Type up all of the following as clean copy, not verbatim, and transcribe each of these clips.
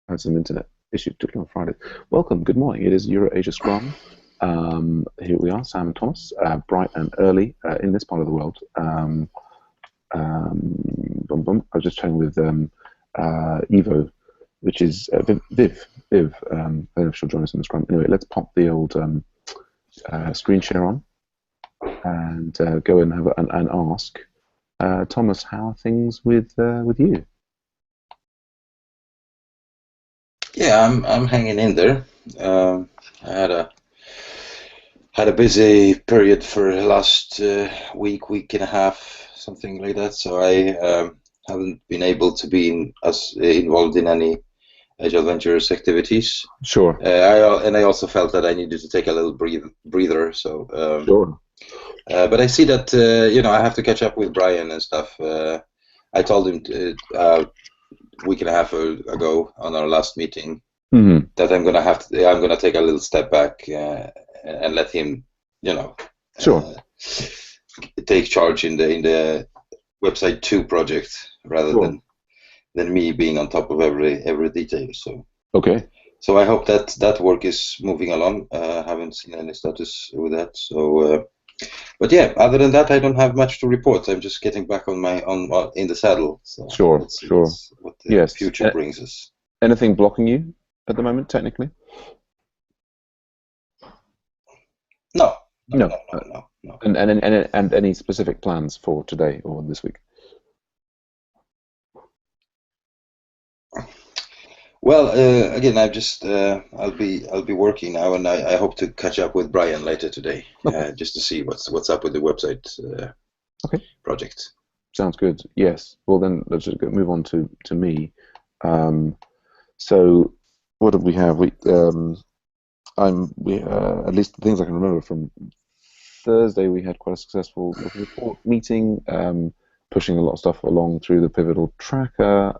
Had some internet issues, particularly on Friday. Welcome, good morning. It is EuroAsia Scrum. Here we are, Sam and Thomas, bright and early in this part of the world. I was just chatting with Evo, which is Viv. I don't know if she'll join us in the Scrum. Anyway, let's pop the old screen share on and go and have and ask Thomas, how are things with you? Yeah, I'm hanging in there. I had a busy period for the last week and a half, something like that. So I haven't been able to be as involved in any Agile Ventures activities. Sure. And I also felt that I needed to take a little breather. So, Sure. but I see that I have to catch up with Brian and stuff. I told him a week and a half ago on our last meeting that I'm gonna take a little step back and let him, Sure. take charge in the website 2 project rather Sure. than me being on top of every detail. So Okay. so I hope that work is moving along. Haven't seen any status with that. So but yeah, other than that, I don't have much to report. I'm just getting back on in the saddle. So Sure. let's see Sure. what the Yes. future brings us. Anything blocking you at the moment, technically? No, no, No. no, no, no, no. And any specific plans for today or this week? Well, again, I'll be working now, and I hope to catch up with Brian later today, Okay. just to see what's up with the website Okay. project. Sounds good. Yes. Well, then let's just move on to me. So what did we have? We at least the things I can remember from Thursday, we had quite a successful local report meeting, pushing a lot of stuff along through the pivotal tracker.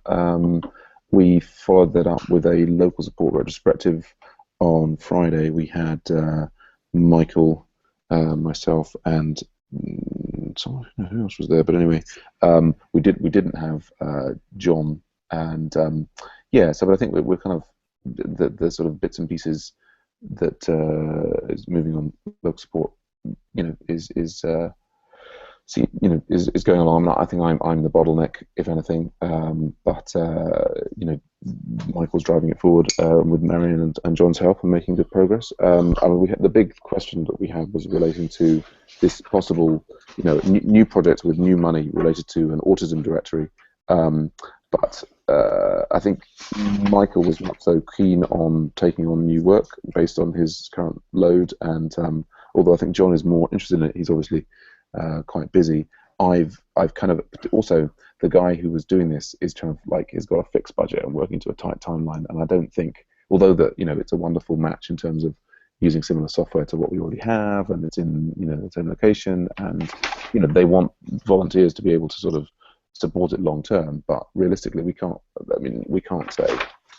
We followed that up with a local support retrospective on Friday. We had Michael, myself, and someone, who else was there? But anyway, we didn't have John, and yeah. So, but I think we're kind of the sort of bits and pieces that is moving on local support, is going along. I think I'm the bottleneck, if anything. But Michael's driving it forward with Marion and John's help and making good progress. I mean, the big question that we had was relating to this possible, new project with new money related to an autism directory. But I think Michael was not so keen on taking on new work based on his current load, and although I think John is more interested in it, he's obviously quite busy. I've kind of also, the guy who was doing this is kind of like, has got a fixed budget and working to a tight timeline, and I don't think, although that it's a wonderful match in terms of using similar software to what we already have, and it's in its own location, and they want volunteers to be able to sort of support it long term, but realistically we can't. I mean, we can't say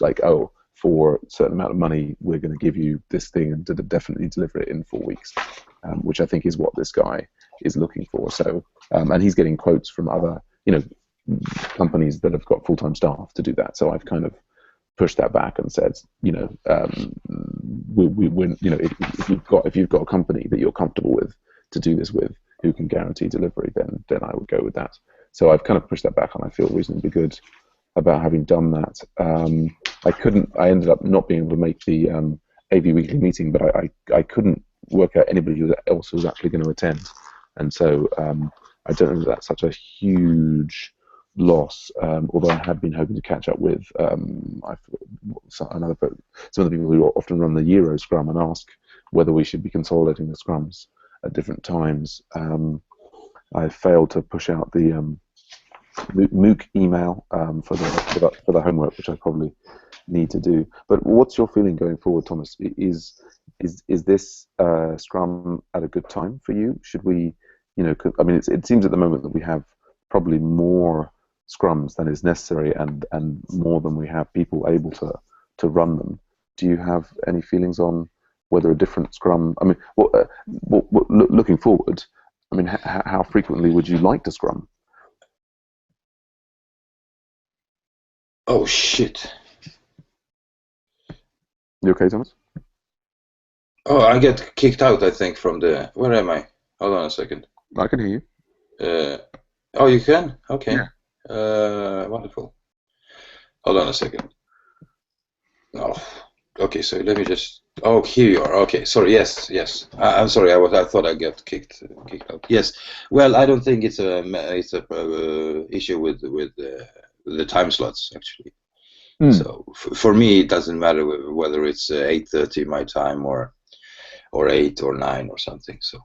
like, oh, for a certain amount of money we're going to give you this thing and to definitely deliver it in 4 weeks, which I think is what this guy is looking for. So and he's getting quotes from other companies that have got full-time staff to do that. So I've kind of pushed that back and said, if you've got a company that you're comfortable with to do this with, who can guarantee delivery, then I would go with that. So I've kind of pushed that back, and I feel reasonably good about having done that. I ended up not being able to make the AV weekly meeting, but I couldn't work out anybody else who was actually going to attend, and so I don't know if that's such a huge loss. Although I had been hoping to catch up with some of the people who often run the Euro Scrum and ask whether we should be consolidating the Scrums at different times. I failed to push out the MOOC email for the homework, which I probably need to do. But what's your feeling going forward, Thomas? Is this Scrum at a good time for you? Should we, I mean, it seems at the moment that we have probably more Scrums than is necessary, and more than we have people able to run them. Do you have any feelings on whether a different Scrum? I mean, looking forward, I mean, how frequently would you like to Scrum? Oh shit! You okay, Thomas? Oh, I get kicked out, I think, from the. Where am I? Hold on a second. I can hear you. Oh, you can? Yeah. Okay. Wonderful. Hold on a second. Oh, okay. So let me just. Oh, here you are. Okay. Sorry. Yes. Yes. I'm sorry. I thought I got kicked out. Yes. Well, I don't think it's a issue with the time slots actually. Mm. So for me, it doesn't matter whether it's 8:30 my time or 8 or 9 or something. So.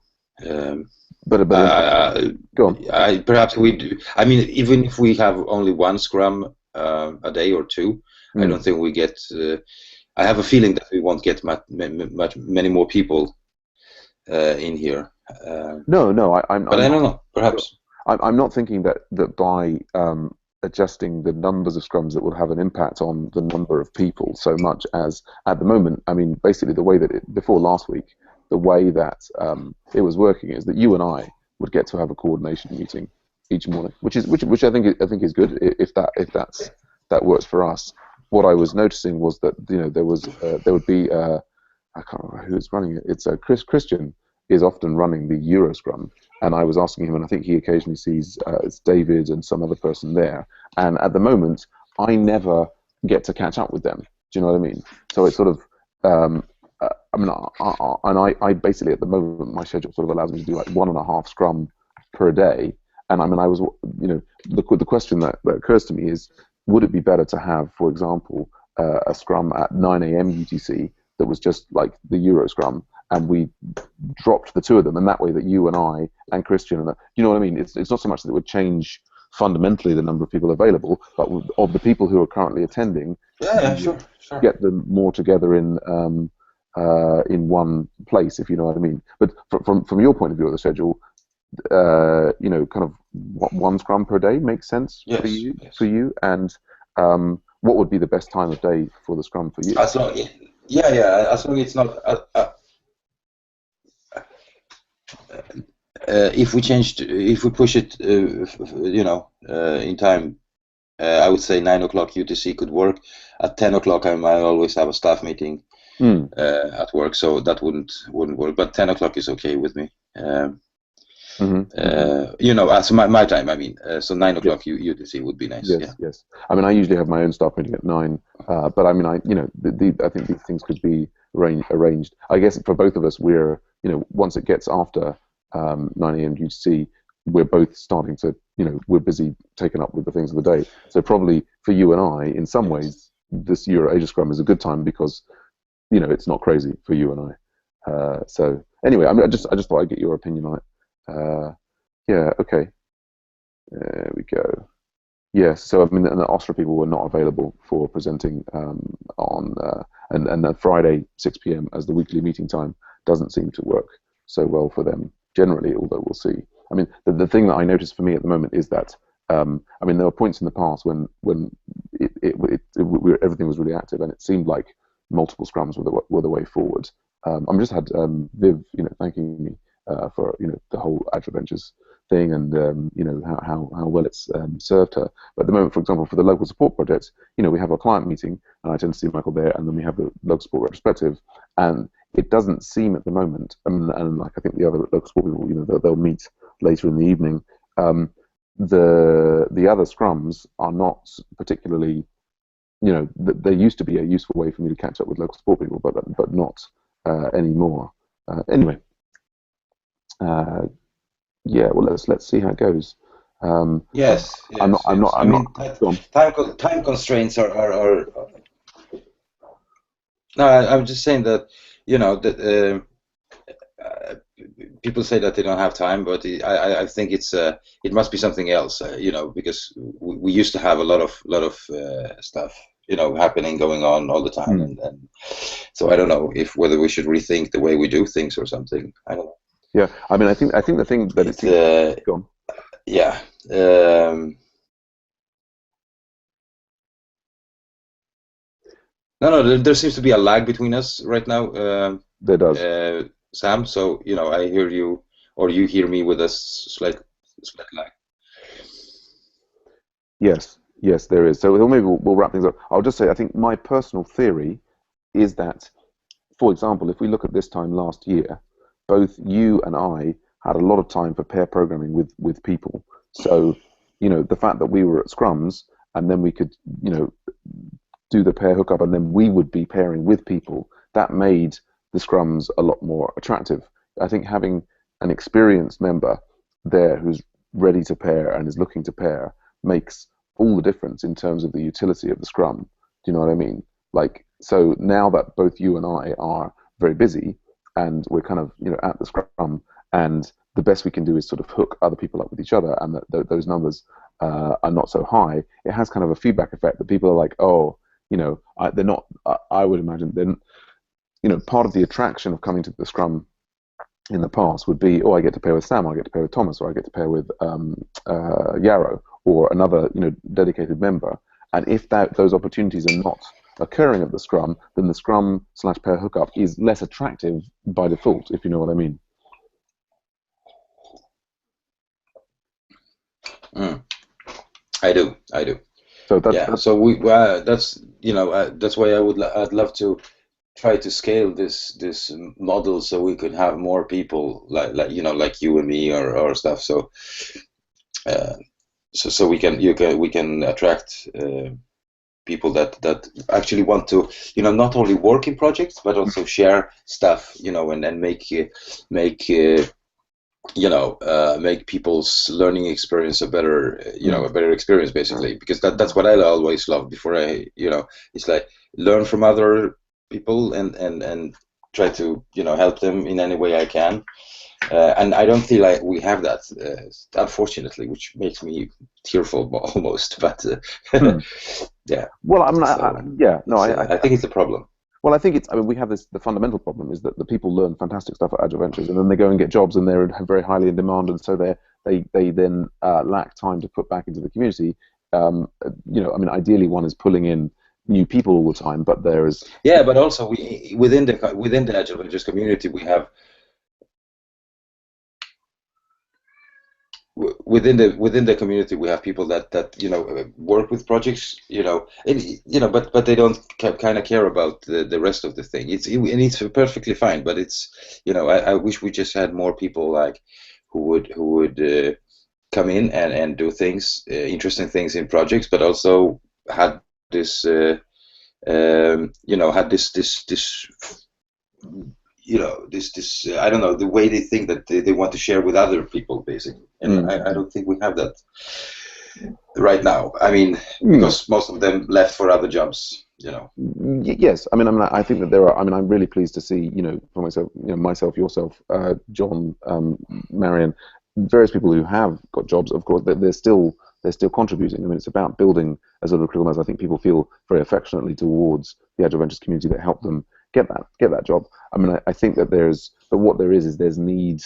But go on. Perhaps we do. I mean, even if we have only one scrum a day or two, I don't think we get. I have a feeling that we won't get many more people in here. No, But I'm I not. don't know. Perhaps. I'm not thinking that by adjusting the numbers of scrums that will have an impact on the number of people so much as at the moment. I mean, basically the way that before last week, the way that it was working is that you and I would get to have a coordination meeting each morning, which I think is good that works for us. What I was noticing was that there would be I can't remember who's running it. It's Christian is often running the Euro Scrum, and I was asking him, and I think he occasionally sees it's David and some other person there. And at the moment, I never get to catch up with them. Do you know what I mean? So it's sort of, I mean, I basically at the moment my schedule sort of allows me to do like 1.5 scrum per day. And I mean, the question that occurs to me is, would it be better to have, for example, a scrum at 9 a.m. UTC that was just like the Euro Scrum, and we dropped the two of them, and that way that you and I and Christian, and you know what I mean? It's not so much that it would change fundamentally the number of people available, but of the people who are currently attending, Yeah. Sure. get them more together in one place, if you know what I mean. But from your point of view of the schedule, kind of one scrum per day makes sense Yes. for you, and what would be the best time of day for the scrum for you? As long, yeah. As long as it's not. If we push it, in time, I would say 9 o'clock UTC could work. At 10 o'clock, I might always have a staff meeting at work, so that wouldn't work. But 10 o'clock is okay with me. As my time, I mean. So 9 o'clock UTC would be nice. Yes. I mean, I usually have my own staff meeting at 9, but I mean, I think these things could be arranged. I guess for both of us, we're once it gets after 9 a.m. UTC, we're both starting to we're busy taken up with the things of the day. So probably for you and I, in some ways, this EuroAsia Scrum is a good time because it's not crazy for you and I. So anyway, I mean, I just thought I'd get your opinion on it. Yeah, okay. There we go. Yes, so I mean, the Ostra people were not available for presenting on, and the Friday 6 p.m. as the weekly meeting time doesn't seem to work so well for them generally, although we'll see. I mean, the thing that I noticed for me at the moment is that, I mean, there were points in the past when everything was really active and it seemed like multiple scrums were the way forward. I just had Viv, thanking me for the whole Agile Ventures thing, and how well it's served her. But at the moment, for example, for the local support project, we have our client meeting, and I tend to see Michael there, and then we have the local support retrospective, and it doesn't seem at the moment, and like I think the other local support people, they'll meet later in the evening. The other scrums are not particularly, they used to be a useful way for me to catch up with local support people, but not anymore. Anyway. Yeah, well, let's see how it goes. Yes. I'm not. Time constraints are. No, I'm just saying that that people say that they don't have time, but I think it must be something else, because we used to have a lot of stuff happening, going on all the time, and so I don't know whether we should rethink the way we do things or something. I don't know. Yeah, I mean, I think the thing that it's gone. Yeah. No, there seems to be a lag between us right now. There does. Sam. So I hear you, or you hear me with a slight lag. Yes, there is. So maybe we'll wrap things up. I'll just say I think my personal theory is that, for example, if we look at this time last year, both you and I had a lot of time for pair programming with people. So, the fact that we were at scrums and then we could, do the pair hookup and then we would be pairing with people, that made the scrums a lot more attractive. I think having an experienced member there who's ready to pair and is looking to pair makes all the difference in terms of the utility of the scrum. Do you know what I mean? Like, so now that both you and I are very busy and we're kind of, at the scrum, and the best we can do is sort of hook other people up with each other, and that those numbers are not so high, it has kind of a feedback effect that people are like, oh, they're not, I would imagine, then, part of the attraction of coming to the scrum in the past would be, oh, I get to pair with Sam, or I get to pair with Thomas, or I get to pair with Yarrow, or another, dedicated member. And if those opportunities are not occurring at the scrum, then the scrum/pair hookup is less attractive by default, if you know what I mean. I do. So So that's why I'd love to try to scale this model so we could have more people like you and me or stuff. So so we can attract people that actually want to not only work in projects but also share stuff and then make people's learning experience a better a better experience, basically, because that's what I always love before it's like learn from other people and try to help them in any way I can. And I don't feel like we have that, unfortunately, which makes me tearful almost. But yeah. Well, I think it's a problem. Well, I think we have the fundamental problem is that the people learn fantastic stuff at Agile Ventures, and then they go and get jobs, and they're very highly in demand, and so they then lack time to put back into the community. Ideally, one is pulling in new people all the time, but there is but also within the Agile Ventures community, we have within the community we have people that work with projects, but they don't kind of care about the rest of the thing. It's perfectly fine, but it's I wish we just had more people like who would come in and do things, interesting things in projects, but also had this had this I don't know, the way they think that they want to share with other people, basically. And I don't think we have that right now. I mean, because most of them left for other jobs, Yes, I think that there are. I'm really pleased to see, for myself, yourself, John, Marion, various people who have got jobs. Of course, they're still contributing. It's about building a sort of critical mass. I think people feel very affectionately towards the Agile Ventures community that helped them get that job. I think that what there is there's need.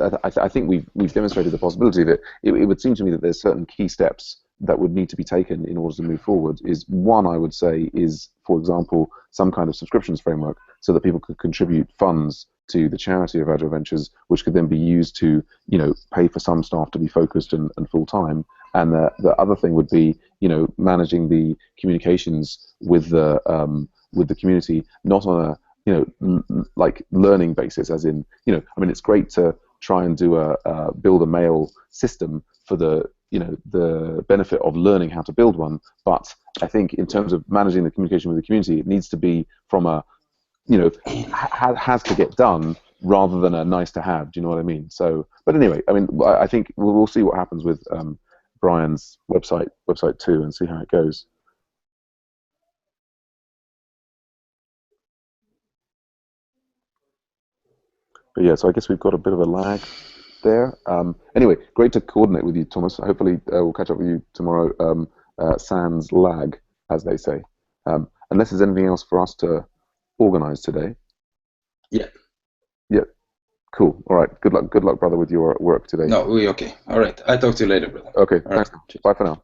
I think we've demonstrated the possibility of it. It would seem to me that there's certain key steps that would need to be taken in order to move forward. One, I would say, is, for example, some kind of subscriptions framework so that people could contribute funds to the charity of Agile Ventures, which could then be used to, pay for some staff to be focused and full time. And the other thing would be, managing the communications with the community, not on a like learning basis, as in it's great to try and build a mail system for the benefit of learning how to build one, but I think in terms of managing the communication with the community, it needs to be from a has to get done rather than a nice to have. Do you know what I mean? So, but anyway, I think we'll see what happens with Brian's website 2 and see how it goes. But yeah, so I guess we've got a bit of a lag there. Anyway, great to coordinate with you, Thomas. Hopefully we'll catch up with you tomorrow. Sans lag, as they say. Unless there's anything else for us to organize today. Yeah. Yeah. Cool. All right. Good luck, brother, with your work today. No, we okay. All right. I'll talk to you later, brother. Okay. Thanks. Bye for now.